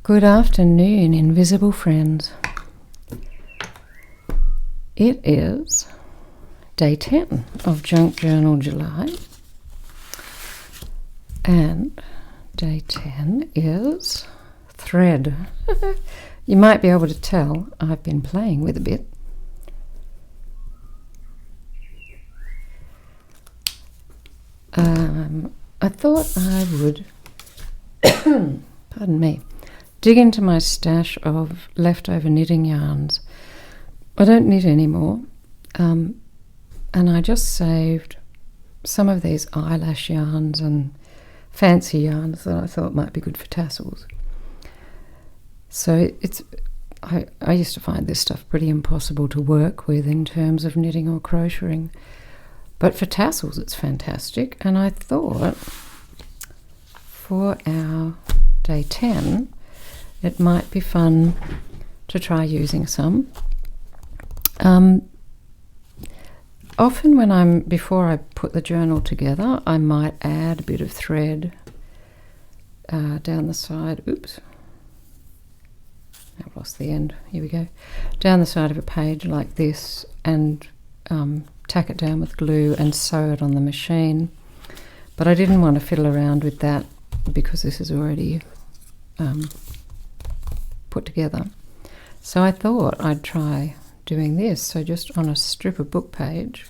Good afternoon, invisible friends. It is day 10 of Junk Journal July, and day 10 is thread. You might be able to tell I've been playing with a bit. I thought I would, pardon me, dig into my stash of leftover knitting yarns. I don't knit anymore, and I just saved some of these eyelash yarns and fancy yarns that I thought might be good for tassels. So I used to find this stuff pretty impossible to work with in terms of knitting or crocheting, but for tassels it's fantastic, and I thought for our day 10 it might be fun to try using some. Often before I put the journal together, I might add a bit of thread down the side. Oops, I've lost the end. Here we go. Down the side of a page like this, and tack it down with glue and sew it on the machine. But I didn't want to fiddle around with that because this is already put together. So I thought I'd try doing this. So just on a strip of book page.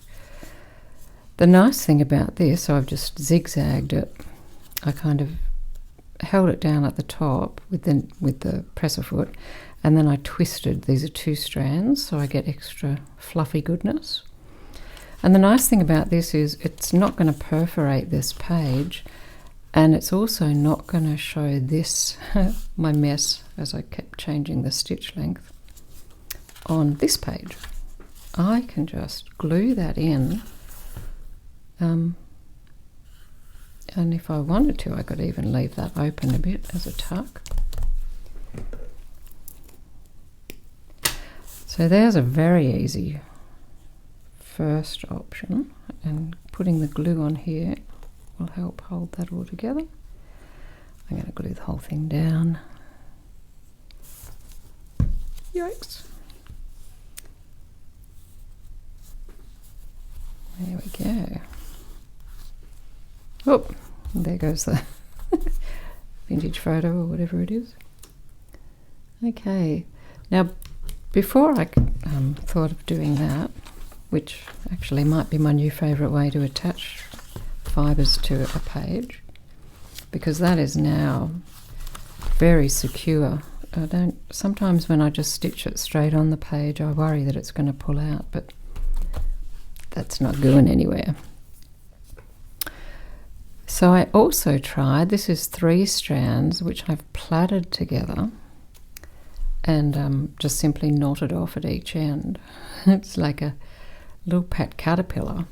The nice thing about this, so I've just zigzagged it. I kind of held it down at the top with the presser foot, and then I twisted. These are 2 strands, so I get extra fluffy goodness. And the nice thing about this is it's not going to perforate this page, and it's also not going to show this, my mess, as I kept changing the stitch length, on this page. I can just glue that in, and if I wanted to, I could even leave that open a bit as a tuck. So there's a very easy first option, and putting the glue on here will help hold that all together. I'm going to glue the whole thing down. Yikes. There we go. Oh, there goes the vintage photo or whatever it is. Okay, now before I thought of doing that, which actually might be my new favourite way to attach fibres to a page, because that is now very secure. Sometimes when I just stitch it straight on the page, I worry that it's going to pull out, but that's not going anywhere. So I also tried, this is 3 strands which I've plaited together and just simply knotted off at each end. It's like a little pet caterpillar.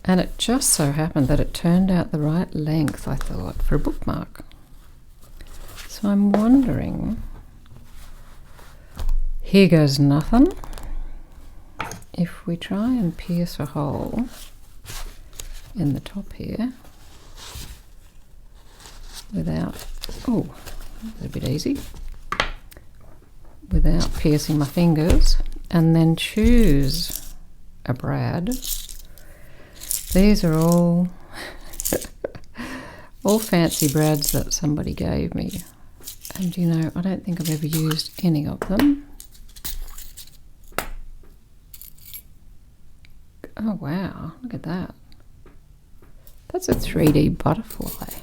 And it just so happened that it turned out the right length, I thought, for a bookmark. So I'm wondering, here goes nothing. If we try and pierce a hole in the top here without, oh, that's a bit easy, without piercing my fingers, and then choose a brad. These are all fancy brads that somebody gave me, and you know, I don't think I've ever used any of them. Oh wow, look at that. That's a 3D butterfly.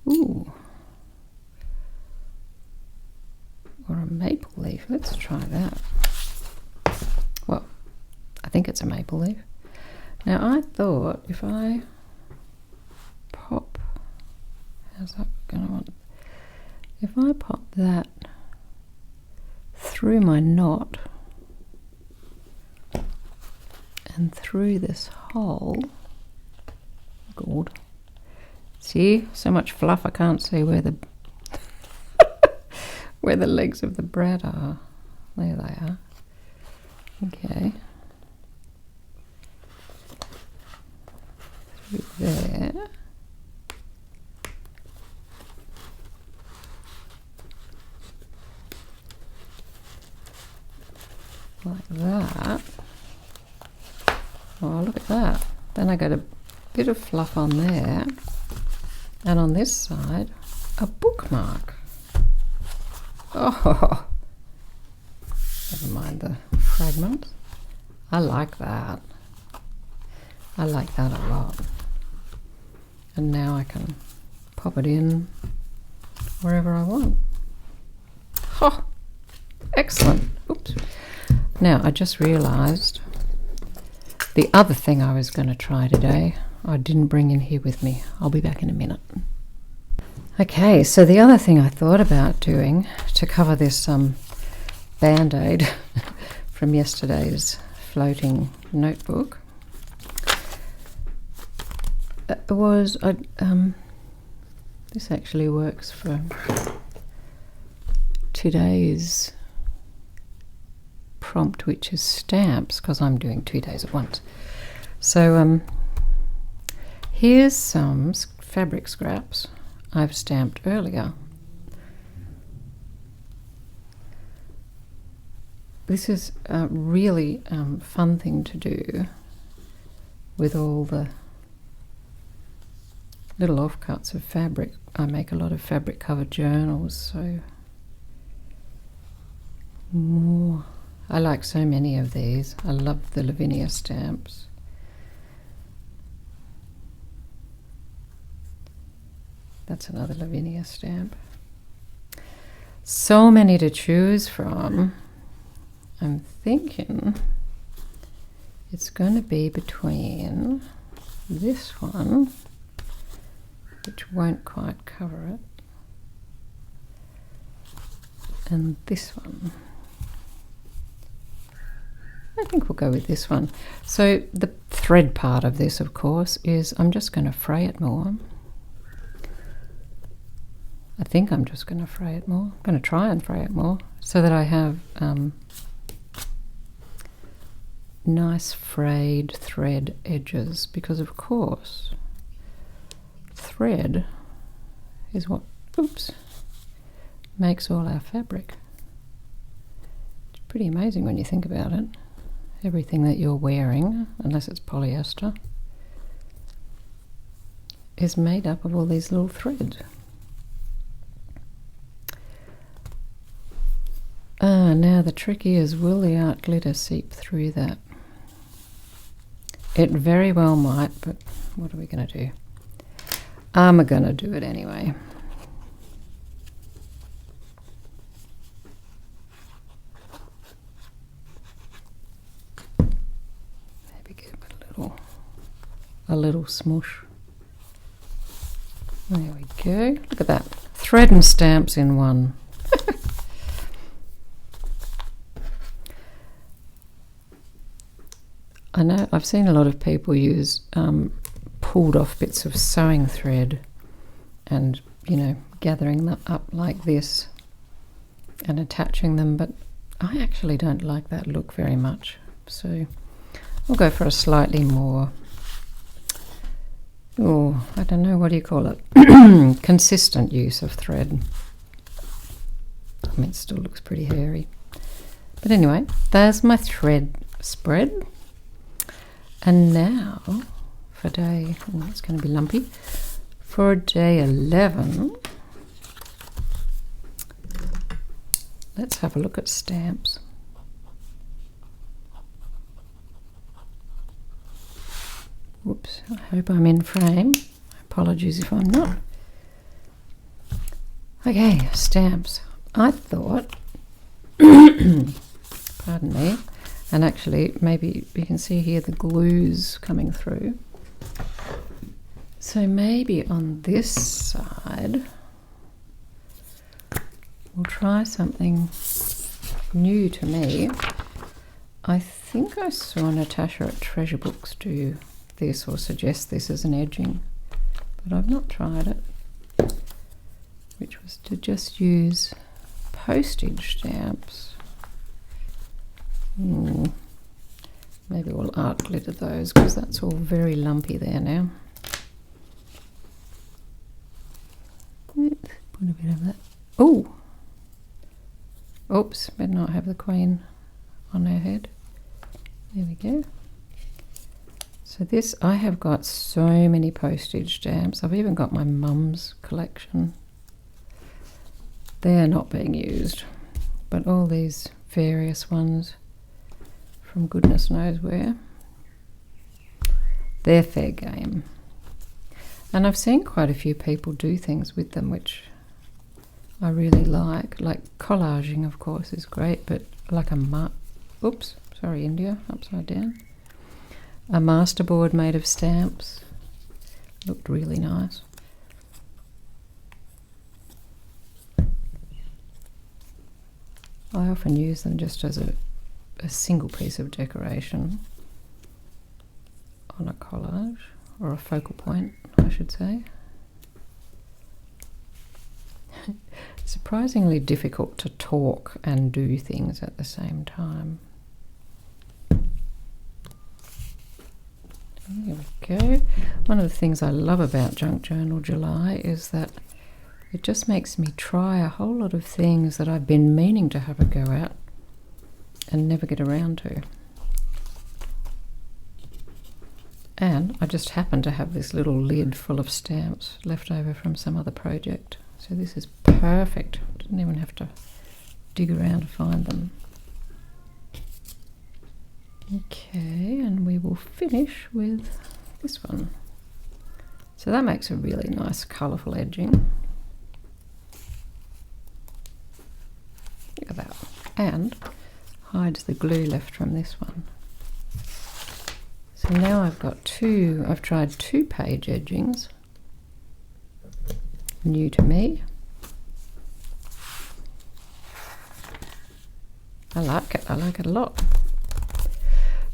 Ooh. Or a maple leaf. Let's try that. Well, I think it's a maple leaf. Now I thought if I pop, how's that going to want? If I pop that through my knot and through this hole, good. See, so much fluff I can't see where the where the legs of the brad are. There they are. Okay. Through there. like that. Oh, look at that. Then I got a bit of fluff on there, and on this side a bookmark. Oh, never mind the fragments. I like that. I like that a lot. And now I can pop it in wherever I want. Oh, excellent. Oops. Now I just realised the other thing I was going to try today, I didn't bring in here with me. I'll be back in a minute. Okay, so the other thing I thought about doing to cover this band-aid from yesterday's floating notebook was, this actually works for today's prompt, which is stamps, because I'm doing 2 days at once. So here's some fabric scraps I've stamped earlier. This is a really fun thing to do with all the little offcuts of fabric. I make a lot of fabric covered journals, so I like so many of these. I love the Lavinia stamps. That's another Lavinia stamp. So many to choose from. I'm thinking it's going to be between this one, which won't quite cover it, and this one. I think we'll go with this one. So the thread part of this, of course, is I'm just going to fray it more. I think I'm just going to fray it more. I'm going to try and fray it more so that I have nice frayed thread edges, because of course thread is what makes all our fabric. It's pretty amazing when you think about it. Everything that you're wearing, unless it's polyester, is made up of all these little threads. Now the trick is, will the art glitter seep through that? It very well might, but what are we going to do? I'm going to do it anyway. Maybe give it a little smush. There we go. Look at that. Thread and stamps in one. I know I've seen a lot of people use pulled off bits of sewing thread and, you know, gathering them up like this and attaching them, but I actually don't like that look very much. So I'll go for a slightly more, I don't know, what do you call it? Consistent use of thread. I mean, it still looks pretty hairy. But anyway, there's my thread spread. And now for day, it's going to be lumpy, for day 11, let's have a look at stamps. Whoops, I hope I'm in frame. Apologies if I'm not. Okay, stamps. I thought, pardon me, and actually maybe you can see here the glues coming through. So maybe on this side we'll try something new to me. I think I saw Natasha at Treasure Books do this or suggest this as an edging, but I've not tried it, which was to just use postage stamps. Maybe we'll art glitter those, because that's all very lumpy there now. Put a bit of that. Oh! Oops, better not have the queen on her head. There we go. So this, I have got so many postage stamps. I've even got my mum's collection. They're not being used, but all these various ones from goodness knows where, they're fair game. And I've seen quite a few people do things with them which I really like collaging, of course, is great, but like oops, sorry, India, upside down. A masterboard made of stamps looked really nice. I often use them just as a single piece of decoration on a collage, or a focal point, I should say. Surprisingly difficult to talk and do things at the same time. There we go. One of the things I love about Junk Journal July is that it just makes me try a whole lot of things that I've been meaning to have a go at and never get around to. And I just happen to have this little lid full of stamps left over from some other project. So this is perfect. Didn't even have to dig around to find them. Okay, and we will finish with this one. So that makes a really nice colourful edging. Look at that. And hides the glue left from this one. So now I've tried 2 page edgings, new to me. I like it a lot.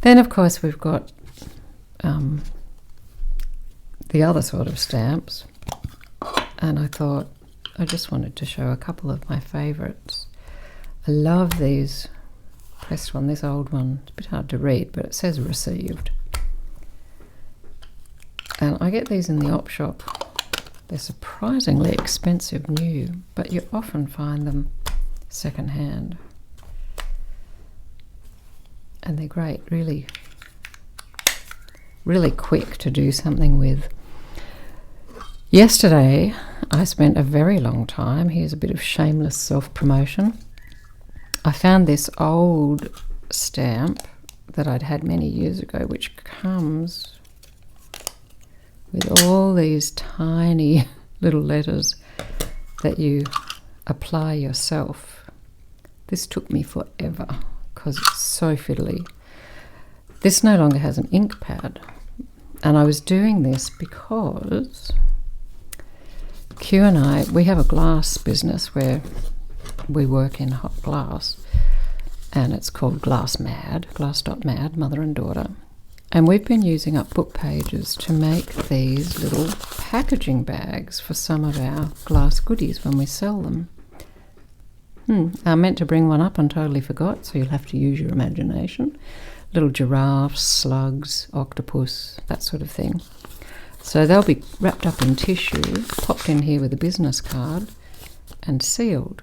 Then of course we've got the other sort of stamps, and I thought I just wanted to show a couple of my favourites. I love these pressed one, this old one. It's a bit hard to read, but it says received. And I get these in the op shop. They're surprisingly expensive new, but you often find them second hand. And they're great, really, really quick to do something with. Yesterday, I spent a very long time, here's a bit of shameless self-promotion. I found this old stamp that I'd had many years ago, which comes with all these tiny little letters that you apply yourself. This took me forever because it's so fiddly. This no longer has an ink pad, and I was doing this because Q and I, we have a glass business where we work in hot glass, and it's called Glass.mad, mother and daughter. And we've been using up book pages to make these little packaging bags for some of our glass goodies when we sell them. I meant to bring one up and totally forgot, so you'll have to use your imagination. Little giraffes, slugs, octopus, that sort of thing. So they'll be wrapped up in tissue, popped in here with a business card, and sealed.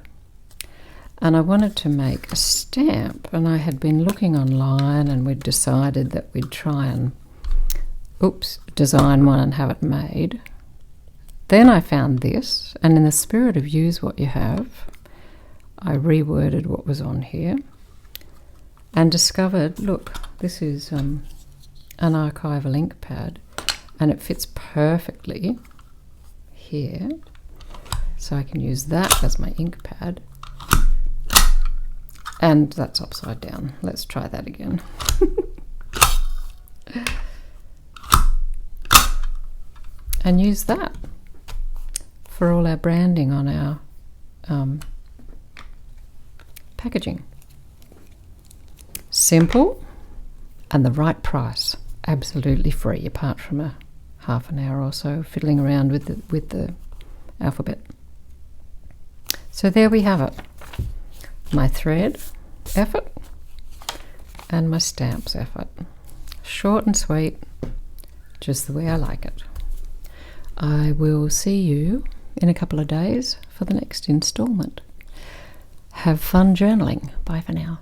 And I wanted to make a stamp, and I had been looking online, and we'd decided that we'd try and design one and have it made. Then I found this, and in the spirit of use what you have, I reworded what was on here and discovered, look, this is an archival ink pad, and it fits perfectly here, so I can use that as my ink pad. And that's upside down. Let's try that again. And use that for all our branding on our packaging. Simple and the right price. Absolutely free, apart from a half an hour or so fiddling around with the alphabet. So there we have it. My thread effort and my stamps effort. Short and sweet, just the way I like it. I will see you in a couple of days for the next installment. Have fun journaling. Bye for now.